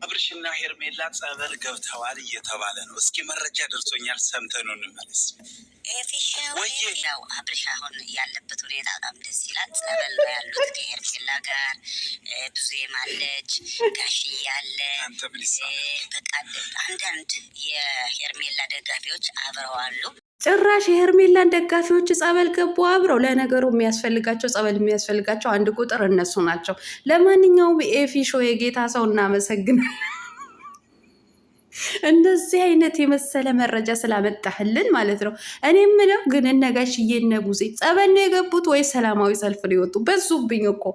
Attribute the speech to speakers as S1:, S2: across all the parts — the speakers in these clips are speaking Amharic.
S1: አብርሽና ሄርሜላ ጸበል ገብተዋል እየተባለ ነው። እስኪ መረጃ ደርሶኛል፣ ሰምተን እንመለስ።
S2: ያው አብርሽ አሁን ያለበት ሁኔታ በጣም ደስ ይላል። ጸበል ነው ያሉት ከሄርሜላ ጋር ብዙዬም አለች፣ ጋሽዬ አለ። በቃ አንዳንድ የሄርሜላ ደጋፊዎች አብረው አሉ።
S3: ጭራሽ የሄርሜላን ደጋፊዎች ጸበል ገቡ አብረው። ለነገሩ የሚያስፈልጋቸው ጸበል የሚያስፈልጋቸው አንድ ቁጥር እነሱ ናቸው። ለማንኛውም ኤፊሾ የጌታ ሰው እናመሰግናለን። እንደዚህ አይነት የመሰለ መረጃ ስላመጣህልን ማለት ነው። እኔ የምለው ግን እነጋሽዬ እነ ቡዜ ጸበል ነው የገቡት ወይ ሰላማዊ ሰልፍ ነው የወጡ? በዙብኝ እኮ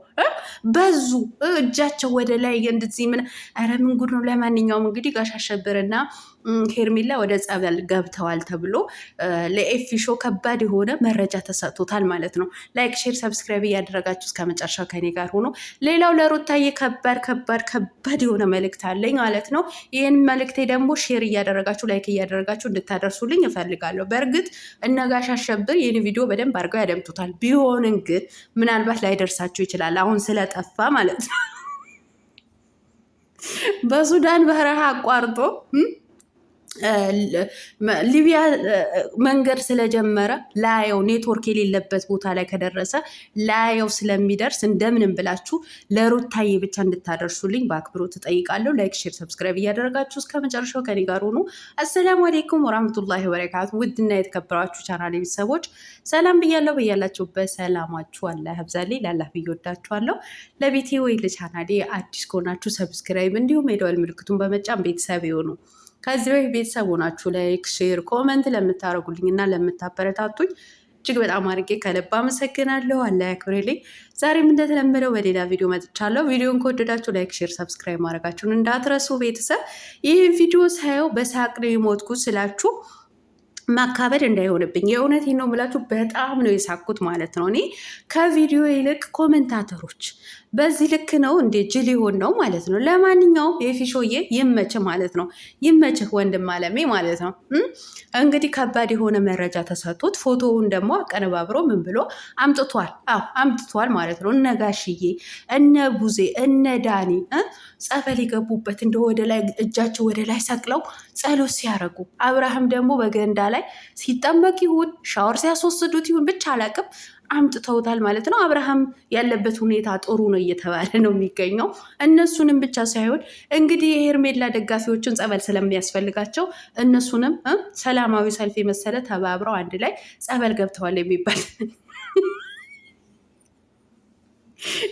S3: በዙ። እጃቸው ወደ ላይ እንደዚህ ምን፣ ኧረ ምን ጉድ ነው። ለማንኛውም እንግዲህ ጋሽ አሸብርና ሄርሜላ ወደ ጸበል ገብተዋል ተብሎ ለኤፊሾ ከባድ የሆነ መረጃ ተሰጥቶታል ማለት ነው። ላይክ፣ ሼር፣ ሰብስክራይብ እያደረጋችሁ እስከ መጨረሻው ከኔ ጋር ሆኖ፣ ሌላው ለሩታዬ ከባድ የሆነ መልእክት አለኝ ማለት ነው። ይህን መልእክቴ ደግሞ ሼር እያደረጋችሁ ላይክ እያደረጋችሁ እንድታደርሱልኝ እፈልጋለሁ። በእርግጥ እነ ጋሽ አሸብር ይህን ቪዲዮ በደንብ አድርገው ያደምጡታል። ቢሆንም ግን ምናልባት ላይደርሳችሁ ይችላል፣ አሁን ስለጠፋ ማለት ነው። በሱዳን በረሃ አቋርጦ ሊቢያ መንገድ ስለጀመረ ላየው ኔትወርክ የሌለበት ቦታ ላይ ከደረሰ ላየው ስለሚደርስ እንደምንም ብላችሁ ለሩታዬ ብቻ እንድታደርሱልኝ በአክብሮት እጠይቃለሁ። ላይክ፣ ሼር፣ ሰብስክራይብ እያደረጋችሁ እስከ መጨረሻው ከኔ ጋር ሆኑ። አሰላሙ አሌይኩም ወራህመቱላሂ ወበረካቱ። ውድና የተከበራችሁ ቻናል ቤተሰቦች ሰላም ብያለሁ። በያላችሁበት ሰላማችሁ አላህ ያብዛልኝ። ላላህ ብዬ ወዳችኋለሁ። ለቤቴ ወይ ለቻናሌ አዲስ ከሆናችሁ ሰብስክራይብ እንዲሁም የደወል ምልክቱን በመጫን ቤተሰብ ይሁኑ። ከዚህ በፊት ቤተሰብ ሆናችሁ ላይክ፣ ሼር፣ ኮመንት ለምታደርጉልኝ እና ለምታበረታቱኝ እጅግ በጣም አድርጌ ከልብ አመሰግናለሁ። አላህ ያክብርልኝ። ዛሬም እንደተለመደው በሌላ ቪዲዮ መጥቻለሁ። ቪዲዮን ከወደዳችሁ ላይክ፣ ሼር፣ ሰብስክራይብ ማድረጋችሁን እንዳትረሱ ቤተሰብ። ይህ ቪዲዮ ሳየው በሳቅ ነው የሞትኩት ስላችሁ ማካበድ እንዳይሆንብኝ የእውነቴን ነው የምላችሁ። በጣም ነው የሳኩት ማለት ነው። እኔ ከቪዲዮ ይልቅ ኮመንታተሮች በዚህ ልክ ነው እንዴ ጅል ሊሆን ነው ማለት ነው። ለማንኛውም የፊሾዬ ይመችህ ማለት ነው። ይመችህ ወንድም አለሜ ማለት ነው። እንግዲህ ከባድ የሆነ መረጃ ተሰጡት። ፎቶውን ደግሞ አቀነባብሮ ምን ብሎ አምጥቷል? አዎ አምጥቷል ማለት ነው። እነ ጋሽዬ እነ ቡዜ እነ ዳኒ ጸበል የገቡበት እንደ ወደ ላይ እጃቸው ወደ ላይ ሰቅለው ጸሎት ሲያደርጉ፣ አብርሃም ደግሞ በገንዳ ላይ ሲጠመቅ ይሁን ሻወር ሲያስወስዱት ይሁን ብቻ አላቅም አምጥተውታል ማለት ነው። አብርሃም ያለበት ሁኔታ ጥሩ ነው እየተባለ ነው የሚገኘው። እነሱንም ብቻ ሳይሆን እንግዲህ የሄርሜላ ደጋፊዎችን ጸበል ስለሚያስፈልጋቸው እነሱንም ሰላማዊ ሰልፍ የመሰለ ተባብረው አንድ ላይ ጸበል ገብተዋል የሚባል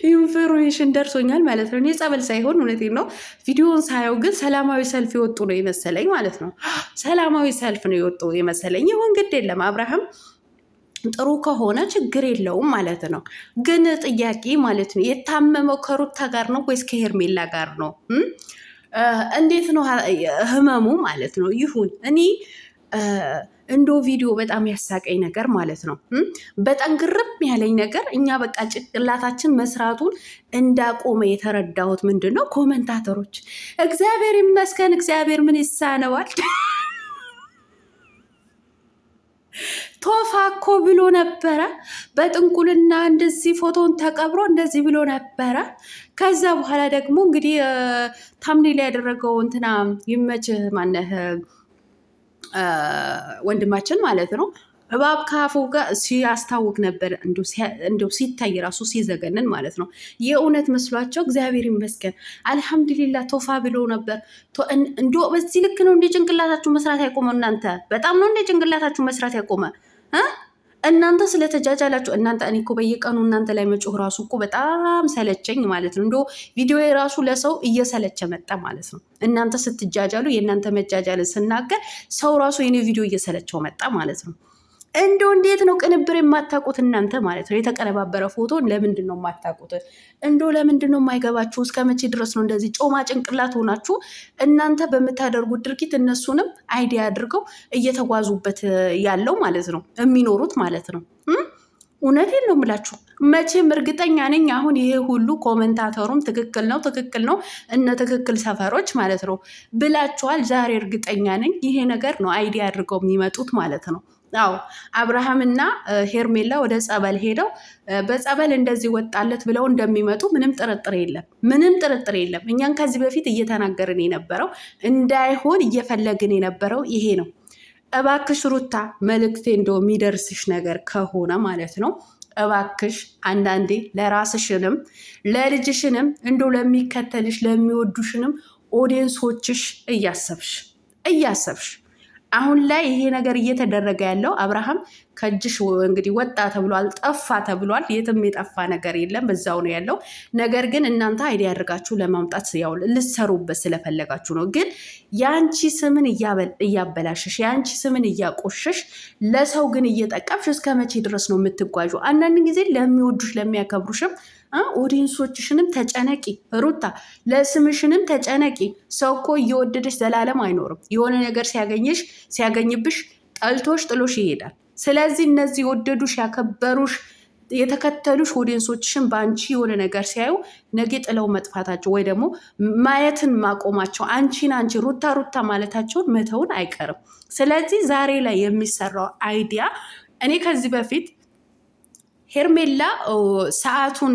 S3: ኢንፎርሜሽን ደርሶኛል ማለት ነው። እኔ ጸበል ሳይሆን እውነቴን ነው ቪዲዮውን ሳየው ግን ሰላማዊ ሰልፍ የወጡ ነው የመሰለኝ ማለት ነው። ሰላማዊ ሰልፍ ነው የወጡ የመሰለኝ። ይሁን ግድ የለም አብርሃም ጥሩ ከሆነ ችግር የለውም ማለት ነው። ግን ጥያቄ ማለት ነው የታመመው ከሩታ ጋር ነው ወይስ ከሄርሜላ ጋር ነው? እንዴት ነው ህመሙ ማለት ነው? ይሁን እኔ እንዶ ቪዲዮ በጣም ያሳቀኝ ነገር ማለት ነው። በጣም ግርም ያለኝ ነገር እኛ በቃ ጭንቅላታችን መስራቱን እንዳቆመ የተረዳሁት ምንድን ነው ኮመንታተሮች እግዚአብሔር ይመስገን እግዚአብሔር ምን ይሳነዋል ቶፋ እኮ ብሎ ነበረ በጥንቁልና እንደዚህ ፎቶን ተቀብሮ እንደዚህ ብሎ ነበረ። ከዛ በኋላ ደግሞ እንግዲህ ታምኔል ያደረገው እንትና ይመችህ ማነህ ወንድማችን ማለት ነው እባብ ከአፉ ጋር ሲያስታውቅ ነበር። እንደው ሲታይ ራሱ ሲዘገንን ማለት ነው። የእውነት መስሏቸው እግዚአብሔር ይመስገን አልሐምዱሊላ ቶፋ ብሎ ነበር። እንዶ በዚህ ልክ ነው እንደ ጭንቅላታችሁ መስራት ያቆመ እናንተ በጣም ነው እንደ ጭንቅላታችሁ መስራት ያቆመ እናንተ ስለተጃጃላችሁ እናንተ እኔ እኮ በየቀኑ እናንተ ላይ መጮህ ራሱ እኮ በጣም ሰለቸኝ ማለት ነው። እንዶ ቪዲዮ የራሱ ለሰው እየሰለቸ መጣ ማለት ነው። እናንተ ስትጃጃሉ የእናንተ መጃጃል ስናገር ሰው ራሱ የኔ ቪዲዮ እየሰለቸው መጣ ማለት ነው። እንዴት ነው ቅንብር የማታውቁት እናንተ ማለት ነው? የተቀነባበረ ፎቶ ለምንድን ነው የማታውቁት? ለምንድን ነው የማይገባችሁ? እስከ መቼ ድረስ ነው እንደዚህ ጮማ ጭንቅላት ሆናችሁ እናንተ በምታደርጉት ድርጊት እነሱንም አይዲያ አድርገው እየተጓዙበት ያለው ማለት ነው የሚኖሩት ማለት ነው። እውነቴን ነው የምላችሁ። መቼም እርግጠኛ ነኝ አሁን ይሄ ሁሉ ኮመንታተሩም ትክክል ነው እነ ትክክል ሰፈሮች ማለት ነው ብላችኋል። ዛሬ እርግጠኛ ነኝ ይሄ ነገር ነው አይዲያ አድርገው የሚመጡት ማለት ነው። አዎ አብርሃምና ሄርሜላ ወደ ጸበል ሄደው በጸበል እንደዚህ ወጣለት ብለው እንደሚመጡ ምንም ጥርጥር የለም። ምንም ጥርጥር የለም። እኛን ከዚህ በፊት እየተናገርን የነበረው እንዳይሆን እየፈለግን የነበረው ይሄ ነው። እባክሽ ሩታ መልእክቴ እንደው የሚደርስሽ ነገር ከሆነ ማለት ነው እባክሽ አንዳንዴ ለራስሽንም ለልጅሽንም እንደው ለሚከተልሽ ለሚወዱሽንም ኦዲየንሶችሽ እያሰብሽ አሁን ላይ ይሄ ነገር እየተደረገ ያለው አብርሃም ከእጅሽ እንግዲህ ወጣ ተብሏል፣ ጠፋ ተብሏል። የትም የጠፋ ነገር የለም፣ በዛው ነው ያለው። ነገር ግን እናንተ አይዲያ ያደርጋችሁ ለማምጣት ያው ልትሰሩበት ስለፈለጋችሁ ነው። ግን የአንቺ ስምን እያበላሸሽ የአንቺ ስምን እያቆሸሽ ለሰው ግን እየጠቀምሽ እስከ መቼ ድረስ ነው የምትጓዡ? አንዳንድ ጊዜ ለሚወዱሽ ለሚያከብሩሽም ኦዲየንሶችሽንም ተጨነቂ ሩታ፣ ለስምሽንም ተጨነቂ። ሰው እኮ እየወደደሽ ዘላለም አይኖርም። የሆነ ነገር ሲያገኝብሽ ጠልቶሽ ጥሎሽ ይሄዳል። ስለዚህ እነዚህ የወደዱሽ ያከበሩሽ የተከተሉሽ ኦዲየንሶችሽን በአንቺ የሆነ ነገር ሲያዩ ነገ ጥለው መጥፋታቸው ወይ ደግሞ ማየትን ማቆማቸው አንቺ ሩታ ማለታቸውን መተውን አይቀርም። ስለዚህ ዛሬ ላይ የሚሰራው አይዲያ እኔ ከዚህ በፊት ሄርሜላ ሰዓቱን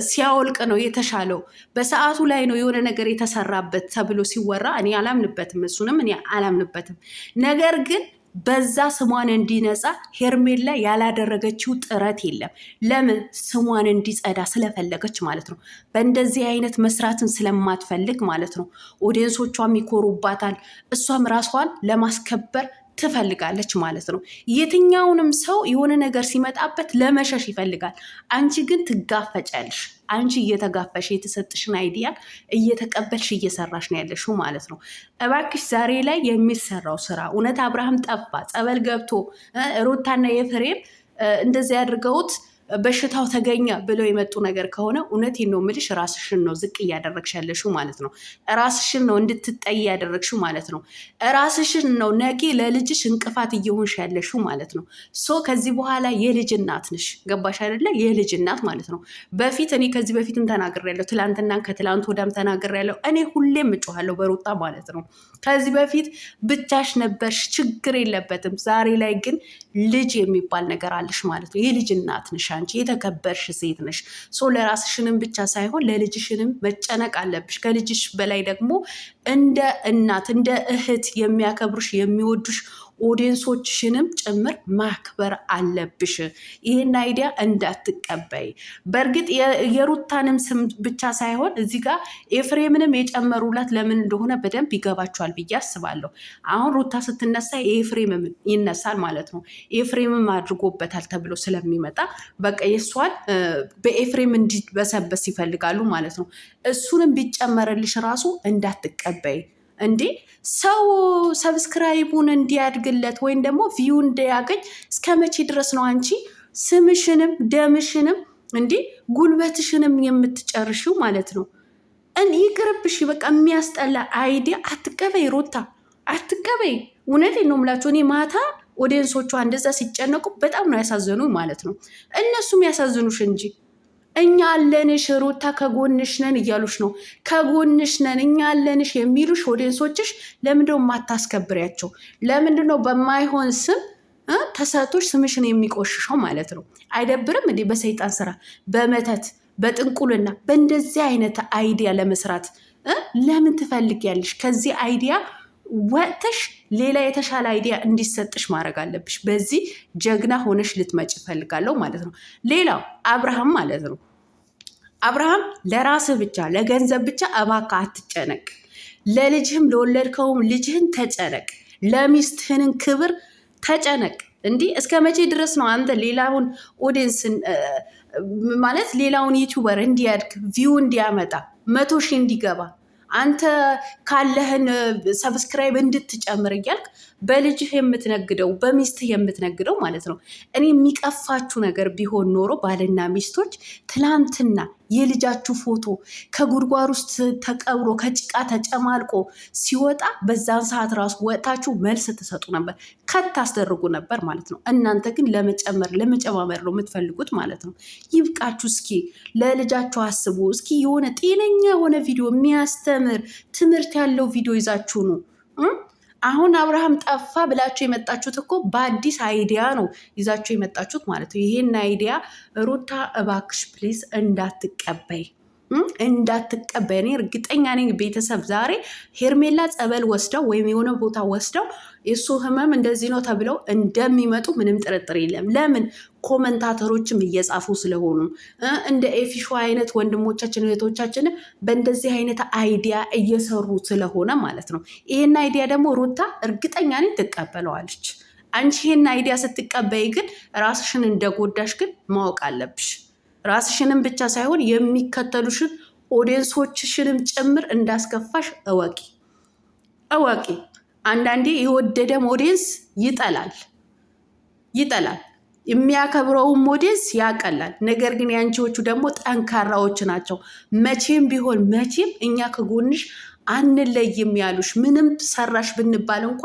S3: ሲያወልቅ ነው የተሻለው፣ በሰዓቱ ላይ ነው የሆነ ነገር የተሰራበት ተብሎ ሲወራ እኔ አላምንበትም፣ እሱንም እኔ አላምንበትም። ነገር ግን በዛ ስሟን እንዲነጻ ሄርሜላ ያላደረገችው ጥረት የለም። ለምን? ስሟን እንዲጸዳ ስለፈለገች ማለት ነው። በእንደዚህ አይነት መስራትን ስለማትፈልግ ማለት ነው። ኦዲየንሶቿም ይኮሩባታል፣ እሷም ራሷን ለማስከበር ትፈልጋለች ማለት ነው። የትኛውንም ሰው የሆነ ነገር ሲመጣበት ለመሸሽ ይፈልጋል። አንቺ ግን ትጋፈጫለሽ። አንቺ እየተጋፈሽ የተሰጥሽን አይዲያ እየተቀበልሽ እየሰራሽ ነው ያለሽው ማለት ነው። እባክሽ ዛሬ ላይ የሚሰራው ስራ እውነት አብርሃም ጠፋ ጸበል ገብቶ ሩታና የፍሬም እንደዚህ ያድርገውት በሽታው ተገኘ ብለው የመጡ ነገር ከሆነ እውነቴን ነው የምልሽ፣ ራስሽን ነው ዝቅ እያደረግሽ ያለሽው ማለት ነው። ራስሽን ነው እንድትጠይ ያደረግሽው ማለት ነው። ራስሽን ነው ነገ ለልጅሽ እንቅፋት እየሆንሽ ያለሽው ማለት ነው። ሶ ከዚህ በኋላ የልጅ እናት ነሽ። ገባሽ አይደለ? የልጅ እናት ማለት ነው። በፊት እኔ ከዚህ በፊትም ተናግሬያለሁ፣ ትላንትና ከትላንት ወዳም ተናግሬያለሁ። እኔ ሁሌም እጮሃለሁ በሩታ ማለት ነው። ከዚህ በፊት ብቻሽ ነበርሽ፣ ችግር የለበትም። ዛሬ ላይ ግን ልጅ የሚባል ነገር አለሽ ማለት ነው። የልጅ እናት ነሽ አንቺ፣ የተከበርሽ ሴት ነሽ። ሶ ለራስሽንም ብቻ ሳይሆን ለልጅሽንም መጨነቅ አለብሽ። ከልጅሽ በላይ ደግሞ እንደ እናት እንደ እህት የሚያከብሩሽ የሚወዱሽ ኦዲየንሶችሽንም ጭምር ማክበር አለብሽ። ይህን አይዲያ እንዳትቀበይ። በእርግጥ የሩታንም ስም ብቻ ሳይሆን እዚህ ጋር ኤፍሬምንም የጨመሩላት ለምን እንደሆነ በደንብ ይገባቸዋል ብዬ አስባለሁ። አሁን ሩታ ስትነሳ የኤፍሬምም ይነሳል ማለት ነው። ኤፍሬምም አድርጎበታል ተብሎ ስለሚመጣ በቃ የእሷን በኤፍሬም እንዲበሰበስ ይፈልጋሉ ማለት ነው። እሱንም ቢጨመርልሽ ራሱ እንዳትቀበይ። እንዴ ሰው ሰብስክራይቡን እንዲያድግለት ወይም ደግሞ ቪዩ እንዲያገኝ እስከ መቼ ድረስ ነው አንቺ ስምሽንም ደምሽንም እንዲህ ጉልበትሽንም የምትጨርሽው ማለት ነው? ይቅርብሽ። በቃ የሚያስጠላ አይዲያ አትቀበይ ሩታ፣ አትቀበይ። እውነቴን ነው የምላቸው። እኔ ማታ ኦዲየንሶቿ እንደዛ ሲጨነቁ በጣም ነው ያሳዘኑ ማለት ነው። እነሱም ያሳዝኑሽ እንጂ እኛ አለንሽ ሩታ ከጎንሽ ነን እያሉሽ ነው። ከጎንሽ ነን እኛ አለንሽ የሚሉሽ ኦዲየንሶችሽ ለምንድነው የማታስከብሪያቸው? ለምንድነው በማይሆን ስም ተሰቶች ስምሽን የሚቆሽሸው ማለት ነው? አይደብርም እንዴ? በሰይጣን ስራ፣ በመተት፣ በጥንቁልና በእንደዚህ አይነት አይዲያ ለመስራት ለምን ትፈልጊያለሽ? ከዚህ አይዲያ ወጥተሽ ሌላ የተሻለ አይዲያ እንዲሰጥሽ ማድረግ አለብሽ። በዚህ ጀግና ሆነሽ ልትመጭ እፈልጋለሁ ማለት ነው። ሌላው አብርሃም ማለት ነው። አብርሃም ለራስህ ብቻ ለገንዘብ ብቻ እባክህ አትጨነቅ። ለልጅህም ለወለድከውም ልጅህን ተጨነቅ። ለሚስትህንን ክብር ተጨነቅ። እንዲህ እስከ መቼ ድረስ ነው አንተ ሌላውን ኦዲየንስን ማለት ሌላውን ዩቲዩበር እንዲያድግ ቪው እንዲያመጣ 100 ሺህ እንዲገባ አንተ ካለህን ሰብስክራይብ እንድትጨምር እያልክ በልጅህ የምትነግደው በሚስትህ የምትነግደው ማለት ነው። እኔ የሚቀፋችሁ ነገር ቢሆን ኖሮ ባልና ሚስቶች ትላንትና የልጃችሁ ፎቶ ከጉድጓድ ውስጥ ተቀብሮ ከጭቃ ተጨማልቆ ሲወጣ በዛን ሰዓት ራሱ ወጣችሁ መልስ ትሰጡ ነበር፣ ከታስደርጉ ነበር ማለት ነው። እናንተ ግን ለመጨማመር ነው የምትፈልጉት ማለት ነው። ይብቃችሁ። እስኪ ለልጃችሁ አስቡ። እስኪ የሆነ ጤነኛ የሆነ ቪዲዮ የሚያስተምር ትምህርት ያለው ቪዲዮ ይዛችሁ ነው። አሁን አብርሃም ጠፋ ብላችሁ የመጣችሁት እኮ በአዲስ አይዲያ ነው ይዛችሁ የመጣችሁት ማለት ነው። ይሄን አይዲያ ሩታ እባክሽ ፕሊዝ እንዳትቀበይ እንዳትቀበይ። እኔ እርግጠኛ ነኝ ቤተሰብ ዛሬ ሄርሜላ ጸበል ወስደው ወይም የሆነ ቦታ ወስደው የእሱ ህመም እንደዚህ ነው ተብለው እንደሚመጡ ምንም ጥርጥር የለም። ለምን ኮመንታተሮችም እየጻፉ ስለሆኑ እንደ ኤፊሾ አይነት ወንድሞቻችን እህቶቻችን በእንደዚህ አይነት አይዲያ እየሰሩ ስለሆነ ማለት ነው። ይሄን አይዲያ ደግሞ ሩታ እርግጠኛ ነኝ ትቀበለዋለች። አንቺ ይሄን አይዲያ ስትቀበይ ግን ራስሽን እንደጎዳሽ ግን ማወቅ አለብሽ። ራስሽንም ብቻ ሳይሆን የሚከተሉሽን ኦዲየንሶችሽንም ጭምር እንዳስከፋሽ እወቂ። አንዳንዴ የወደደም ኦዲየንስ ይጠላል፣ የሚያከብረውም ኦዲየንስ ያቀላል። ነገር ግን የአንቺዎቹ ደግሞ ጠንካራዎች ናቸው። መቼም ቢሆን መቼም እኛ ከጎንሽ አንለይም ያሉሽ፣ ምንም ሰራሽ ብንባል እንኳ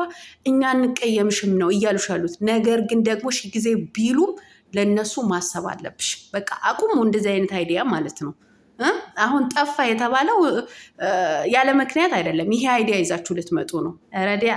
S3: እኛ እንቀየምሽም ነው እያሉሽ ያሉት። ነገር ግን ደግሞ ሺ ጊዜ ቢሉም ለነሱ ማሰብ አለብሽ። በቃ አቁሙ እንደዚህ አይነት አይዲያ ማለት ነው። አሁን ጠፋ የተባለው ያለ ምክንያት አይደለም። ይሄ አይዲያ ይዛችሁ ልትመጡ ነው ረዲያ